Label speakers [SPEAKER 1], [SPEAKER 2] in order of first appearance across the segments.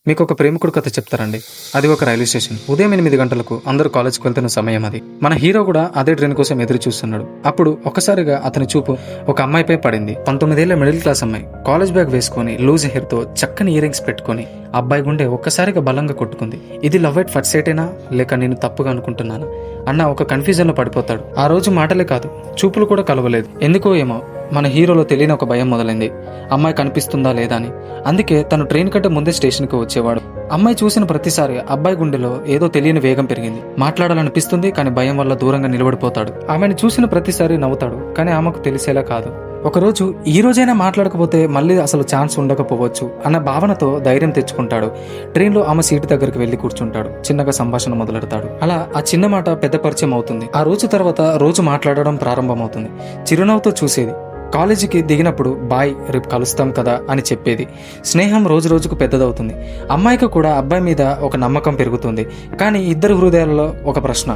[SPEAKER 1] మీకు ఒక ప్రేమికుడు కథ చెప్తారండి. అది ఒక రైల్వే స్టేషన్. ఉదయం 8 గంటలకు అందరూ కాలేజ్కి వెళ్తున్న సమయం అది. మన హీరో కూడా అదే ట్రైన్ కోసం ఎదురు చూస్తున్నాడు. అప్పుడు ఒక్కసారిగా అతని చూపు ఒక అమ్మాయిపై పడింది. 19 ఏళ్ల మిడిల్ క్లాస్ అమ్మాయి. కాలేజ్ బ్యాగ్ వేసుకొని లూజ్ హెయిర్ తో చక్కని ఇయర్ రింగ్స్ పెట్టుకొని అబ్బాయి గుండె ఒక్కసారిగా బలంగా కొట్టుకుంది. ఇది లవ్ ఎట్ ఫస్ట్ సైటేనా లేక నేను తప్పుగా అనుకుంటున్నాను అన్న ఒక కన్ఫ్యూజన్ లో పడిపోతాడు. ఆ రోజు మాటలే కాదు, చూపులు కూడా కలవలేదు. ఎందుకో ఏమో మన హీరోలో తెలియని ఒక భయం మొదలైంది. అమ్మాయి కనిపిస్తుందా లేదా అని. అందుకే తను ట్రైన్ కంటే ముందే స్టేషన్కి వచ్చేవాడు. అమ్మాయి చూసిన ప్రతిసారి అబ్బాయి గుండెలో ఏదో తెలియని వేగం పెరిగింది. మాట్లాడాలనిపిస్తుంది, కానీ భయం వల్ల దూరంగా నిలబడిపోతాడు. ఆమెను చూసిన ప్రతిసారి నవ్వుతాడు, కానీ ఆమెకు తెలిసేలా కాదు. ఒకరోజు ఈ రోజైనా మాట్లాడకపోతే మళ్ళీ అసలు ఛాన్స్ ఉండకపోవచ్చు అన్న భావనతో ధైర్యం తెచ్చుకుంటాడు. ట్రైన్లో ఆమె సీటు దగ్గరికి వెళ్లి కూర్చుంటాడు. చిన్నగా సంభాషణ మొదలెడతాడు. అలా ఆ చిన్న మాట పెద్ద పరిచయం అవుతుంది. ఆ రోజు తర్వాత రోజు మాట్లాడడం ప్రారంభమవుతుంది. చిరునవ్వుతో చూసేది. కాలేజీకి దిగినప్పుడు బాయ్ రేపు కలుస్తాం కదా అని చెప్పేది. స్నేహం రోజు రోజుకు పెద్దదవుతుంది. అమ్మాయికి కూడా అబ్బాయి మీద ఒక నమ్మకం పెరుగుతుంది. కానీ ఇద్దరు హృదయాలలో ఒక ప్రశ్న,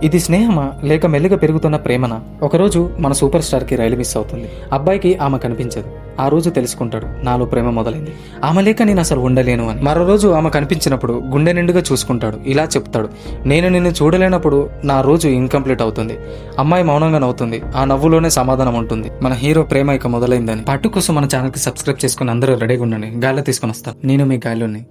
[SPEAKER 1] ఇది స్నేహమా లేక మెల్లిగా పెరుగుతున్న ప్రేమనా? ఒకరోజు మన సూపర్ స్టార్ కి రైలు మిస్ అవుతుంది. అబ్బాయికి ఆమె కనిపించదు. ఆ రోజు తెలుసుకుంటాడు, నాలో ప్రేమ మొదలైంది, ఆమె లేక నేను అసలు ఉండలేను అని. మరో రోజు ఆమె కనిపించినప్పుడు గుండె నిండుగా చూసుకుంటాడు. ఇలా చెప్తాడు, నేను నిన్ను చూడలేనప్పుడు నా రోజు ఇన్కంప్లీట్ అవుతుంది. అమ్మాయి మౌనంగా నవ్వుతుంది. ఆ నవ్వులోనే సమాధానం ఉంటుంది, మన హీరో ప్రేమ ఇక మొదలైందని. పార్ట్ కోసం మన ఛానల్ కి సబ్స్క్రైబ్ చేసుకుని అందరూ రెడీగా ఉండండి. గాల్లో తీసుకొని వస్తాను. నేను మీ గాల్లోని.